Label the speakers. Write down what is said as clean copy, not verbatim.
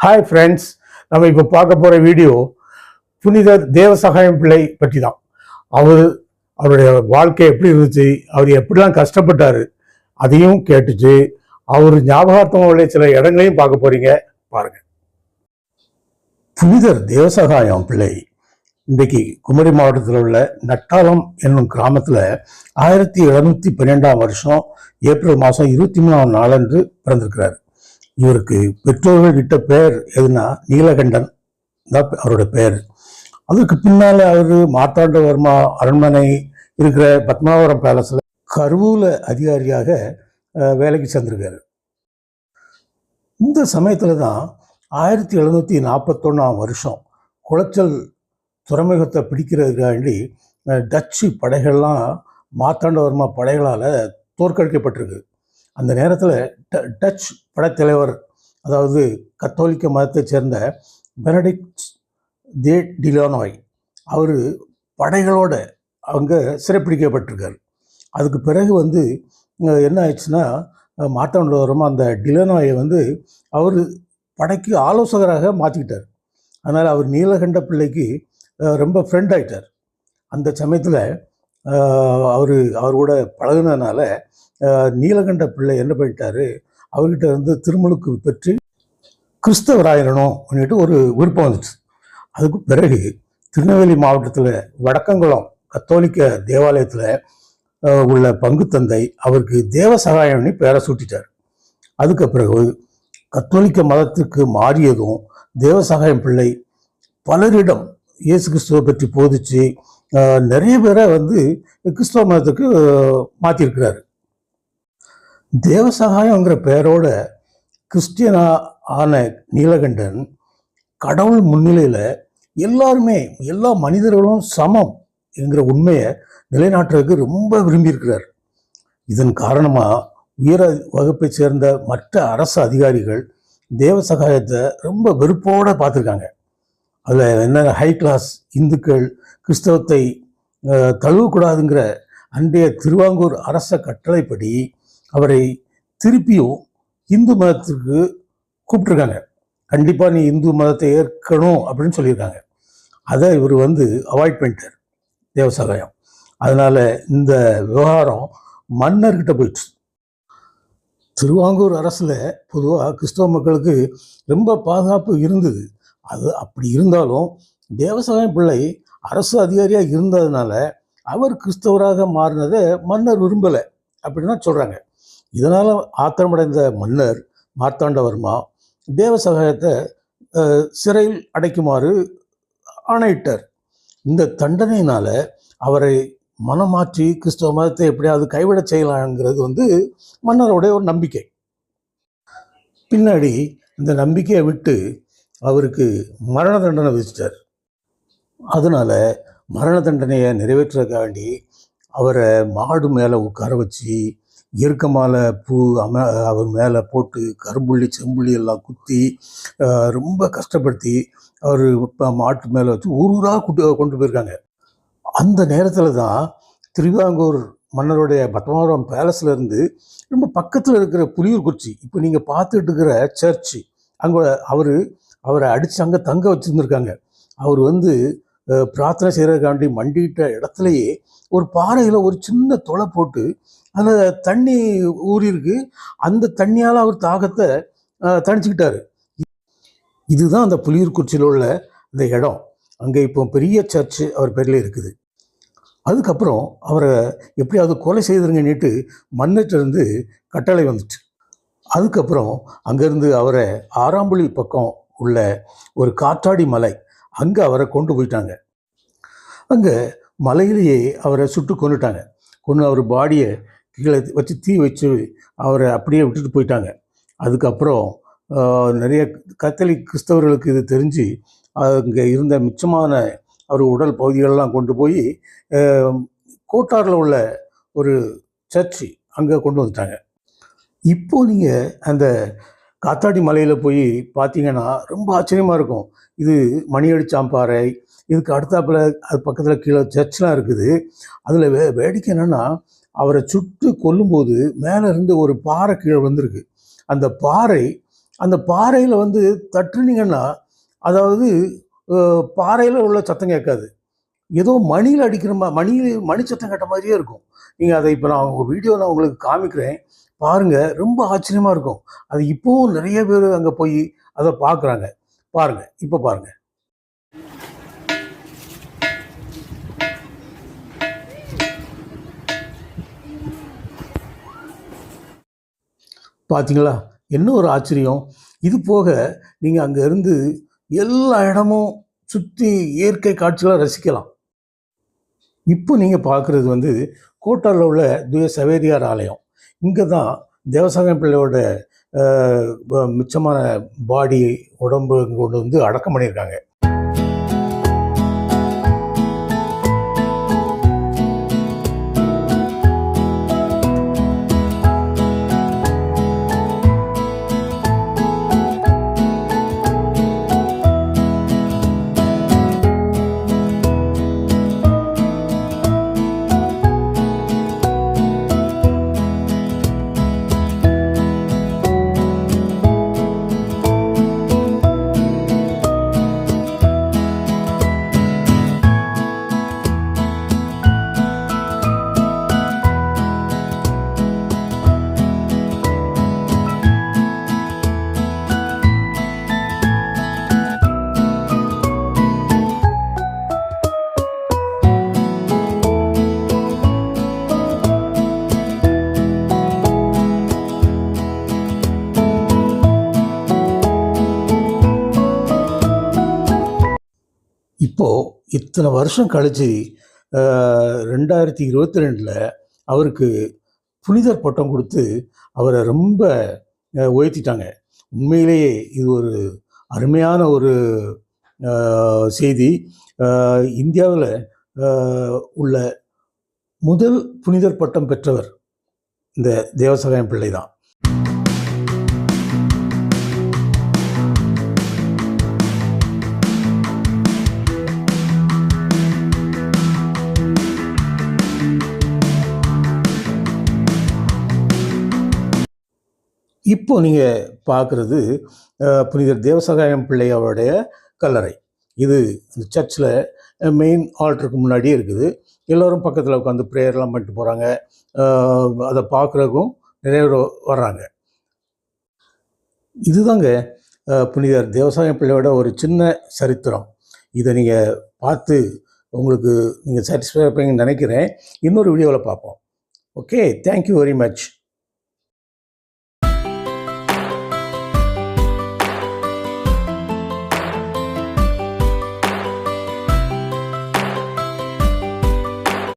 Speaker 1: Hi friends, நம்ம இப்போ பார்க்க போகிற வீடியோ புனிதர் தேவசகாயம் பிள்ளை பற்றி தான். அவருடைய வாழ்க்கை எப்படி இருந்துச்சு, அவர் எப்படிலாம் கஷ்டப்பட்டார் அதையும் கேட்டுச்சு. அவர் ஞாபகார்த்தம் உள்ள சில இடங்களையும் பார்க்க போறீங்க, பாருங்க. புனிதர் தேவசகாயம் பிள்ளை இன்றைக்கு குமரி மாவட்டத்தில் உள்ள நட்டாலம் என்னும் கிராமத்தில் 1712 ஏப்ரல் மாதம் 23ஆம் நாளன்று பிறந்திருக்கிறார். இவருக்கு பெற்றோர்கள் இட்ட பெயர் எதுனா நீலகண்டன் தான் அவரோட பெயர். அதுக்கு பின்னால அவர் மார்த்தாண்டவர்மா அரண்மனை இருக்கிற பத்மாவரம் பேலஸ்ல கருவூல அதிகாரியாக வேலைக்கு சேர்ந்திருக்காரு. இந்த சமயத்துல தான் 1741 குளச்சல் துறைமுகத்தை பிடிக்கிறதுக்காண்டி டச்சு படைகள்லாம் மார்த்தாண்டவர்மா படைகளால் தோற்கடிக்கப்பட்டிருக்கு. அந்த நேரத்தில் டச் படைத்தலைவர், அதாவது கத்தோலிக்க மதத்தை சேர்ந்த பெனடிக்ட் தே டிலானோய், அவர் படைகளோட அவங்க சிறைப்பிடிக்கப்பட்டிருக்கார். அதுக்கு பிறகு என்ன ஆயிடுச்சுன்னா, மார்த்தாண்டவர்மா அந்த டிலானோயை அவர் படைக்கு ஆலோசகராக மாற்றிக்கிட்டார். அதனால் அவர் நீலகண்ட பிள்ளைக்கு ரொம்ப ஃப்ரெண்ட் ஆகிட்டார். அந்த சமயத்தில் அவர் கூட பழகுனதுனால நீலகண்ட பிள்ளை என்ன பண்ணிட்டாரு, அவர்கிட்ட திருமுழுக்கு பெற்று கிறிஸ்தவராயிரணும் அப்படின்ட்டு ஒரு விருப்பம் வந்துச்சு. அதுக்கு பிறகு திருநெல்வேலி மாவட்டத்தில் வடக்கங்குளம் கத்தோலிக்க தேவாலயத்தில் உள்ள பங்கு தந்தை அவருக்கு தேவசகாயம்னு பேரை சூட்டிட்டார். அதுக்கு பிறகு கத்தோலிக்க மதத்துக்கு மாறியதும் தேவசகாயம் பிள்ளை பலரிடம் இயேசு கிறிஸ்துவை பற்றி போதிச்சு நிறைய பேரை கிறிஸ்தவ மதத்துக்கு மாற்றிருக்கிறாரு. தேவசகாயங்கிற பெயரோட கிறிஸ்டியனா ஆன நீலகண்டன் கடவுள் முன்னிலையில் எல்லாருமே, எல்லா மனிதர்களும் சமம் என்கிற உண்மையை நிலைநாட்டுறதுக்கு ரொம்ப விரும்பியிருக்கிறார். இதன் காரணமாக உயர வகுப்பை சேர்ந்த மற்ற அரசு அதிகாரிகள் தேவசகாயத்தை ரொம்ப வெறுப்போடு பார்த்துருக்காங்க. அதில் என்ன, ஹை கிளாஸ் இந்துக்கள் கிறிஸ்தவத்தை தழுவக்கூடாதுங்கிற அன்றைய திருவாங்கூர் அரச கட்டளைப்படி அவரை திருப்பியும் இந்து மதத்துக்கு கூப்பிட்டுருக்காங்க. கண்டிப்பாக நீ இந்து மதத்தை ஏற்கணும் அப்படின்னு சொல்லியிருக்காங்க. அதை இவர் அவாய்ட் பண்ணிட்டார் தேவசகாயம். அதனால் இந்த விவகாரம் மன்னர்கிட்ட போயிடுச்சு. திருவாங்கூர் அரசில் பொதுவாக கிறிஸ்தவ மக்களுக்கு ரொம்ப பாதுகாப்பு இருந்தது. அது அப்படி இருந்தாலும் தேவசகாயம் பிள்ளை அரசு அதிகாரியாக இருந்ததுனால அவர் கிறிஸ்தவராக மாறினதை மன்னர் விரும்பலை அப்படின்னு தான் சொல்கிறாங்க. இதனால் ஆத்திரமடைந்த மன்னர் மார்த்தாண்டவர்மா தேவசகாயத்தை சிறையில் அடைக்குமாறு ஆணையிட்டார். இந்த தண்டனையினால் அவரை மனமாற்றி கிறிஸ்தவ மதத்தை எப்படியாவது கைவிட செய்யலாங்கிறது மன்னருடைய ஒரு நம்பிக்கை. பின்னாடி இந்த நம்பிக்கையை விட்டு அவருக்கு மரண தண்டனை விதிச்சிட்டார். அதனால மரண தண்டனையை நிறைவேற்றுறதுக்காண்டி அவரை மாடு மேலே உட்கார வச்சு இயற்கமால பூ அவர் மேலே போட்டு கரும்புள்ளி செம்புள்ளி எல்லாம் குத்தி ரொம்ப கஷ்டப்படுத்தி அவர் மாட்டு மேலே வச்சு ஊராக கொண்டு போயிருக்காங்க. அந்த நேரத்தில் தான் திருவாங்கூர் மன்னருடைய பத்மாவரம் பேலஸ்லேருந்து ரொம்ப பக்கத்தில் இருக்கிற புலியூர்குறிச்சி, இப்போ நீங்கள் பார்த்துட்டு இருக்கிற சர்ச்சு, அங்கே அவரை அடித்து அங்கே தங்க வச்சுருந்துருக்காங்க. அவர் பிரார்த்தனை செய்கிறதுக்காண்டி மண்டிட்ட இடத்துலையே ஒரு பாறையில் ஒரு சின்ன தொலை போட்டு அதில் தண்ணி ஊறியிருக்கு. அந்த தண்ணியால் அவர் தாகத்தை தணிச்சுக்கிட்டாரு. இதுதான் அந்த புலியூர்குறிச்சியில் உள்ள இந்த இடம். அங்கே இப்போ பெரிய சர்ச்சு அவர் பேரில் இருக்குது. அதுக்கப்புறம் அவரை எப்படியாவது கொலை செய்திருங்கன்னுட்டு மன்னர்கிட்ட கட்டளை வந்துச்சு. அதுக்கப்புறம் அங்கேருந்து அவரை ஆறாம்புலி பக்கம் உள்ள ஒரு காற்றாடி மலை, அங்கே அவரை கொண்டு போயிட்டாங்க. அங்கே மலையிலேயே அவரை சுட்டு கொண்டுட்டாங்க. அவர் பாடியை கீழே வச்சு தீ வச்சு அவரை அப்படியே விட்டுட்டு போயிட்டாங்க. அதுக்கப்புறம் நிறைய கத்தோலிக் கிறிஸ்தவர்களுக்கு இது தெரிஞ்சு அங்கே இருந்த மிச்சமான அவர் உடல் பகுதிகளெல்லாம் கொண்டு போய் கோட்டாரில் உள்ள ஒரு சர்ச்சு அங்கே கொண்டு வந்துட்டாங்க. இப்போ நீங்கள் அந்த காத்தாடி மலையில் போய் பார்த்தீங்கன்னா ரொம்ப ஆச்சரியமாக இருக்கும். இது மணியடிச்சாம்பாறை, இதுக்கு அடுத்தாப்பில் அது பக்கத்தில் கீழே சர்ச்லாம் இருக்குது. அதில் வேடிக்கை என்னென்னா, அவரை சுட்டு கொல்லும்போது மேலே இருந்து ஒரு பாறை கீழே வந்திருக்கு. அந்த பாறை அந்த பாறையில் வந்து தட்டுனீங்கன்னா, அதாவது பாறையில் உள்ள சத்தம் கேட்காது. ஏதோ மணியில் அடிக்கிற மணி சத்தம் கேட்ட மாதிரியே இருக்கும். நீங்கள் அதை இப்போ நான் உங்கள் வீடியோ நான் உங்களுக்கு காமிக்கிறேன். பாருங்கள், ரொம்ப ஆச்சரியமாக இருக்கும். அது இப்போவும் நிறைய பேர் அங்கே போய் அதை பார்க்குறாங்க. பாருங்கள், இப்போ பாருங்கள். பார்த்தீங்களா? என்ன ஒரு ஆச்சரியம். இது போக நீங்கள் அங்கே இருந்து எல்லா இடமும் சுற்றி இயற்கை காட்சிகளை ரசிக்கலாம். இப்போ நீங்கள் பார்க்குறது வந்து கோட்டாரில் உள்ள தூய சவேரியார் ஆலயம். இங்கே தான் தேவசாயம் பிள்ளையோட மிச்சமான பாடி உடம்பு கொண்டு வந்து அடக்கம் பண்ணியிருக்காங்க. இப்போது இத்தனை வருஷம் கழிச்சு 2022 அவருக்கு புனிதர் பட்டம் கொடுத்து அவரை ரொம்ப உயர்த்திட்டாங்க. உண்மையிலேயே இது ஒரு அருமையான ஒரு செய்தி. இந்தியாவில் உள்ள முதல் புனிதர் பட்டம் பெற்றவர் இந்த தேவசகாயம் பிள்ளை தான். இப்போ நீங்கள் பார்க்குறது புனிதர் தேவசகாயம் பிள்ளை அவருடைய கல்லறை. இது இந்த சர்ச்சில் மெயின் ஆல்டருக்கு முன்னாடியே இருக்குது. எல்லோரும் பக்கத்தில் உட்காந்து ப்ரேயர்லாம் பண்ணிட்டு போகிறாங்க. அதை பார்க்குறதுக்கும் நிறைய பேர் வர்றாங்க. இதுதாங்க புனிதர் தேவசாயம் பிள்ளையோட ஒரு சின்ன சரித்திரம். இதை நீங்கள் பார்த்து உங்களுக்கு நீங்கள் சாட்டிஸ்ஃபை இருப்பீங்கன்னு நினைக்கிறேன். இன்னொரு வீடியோவில் பார்ப்போம். Okay, thank you very much.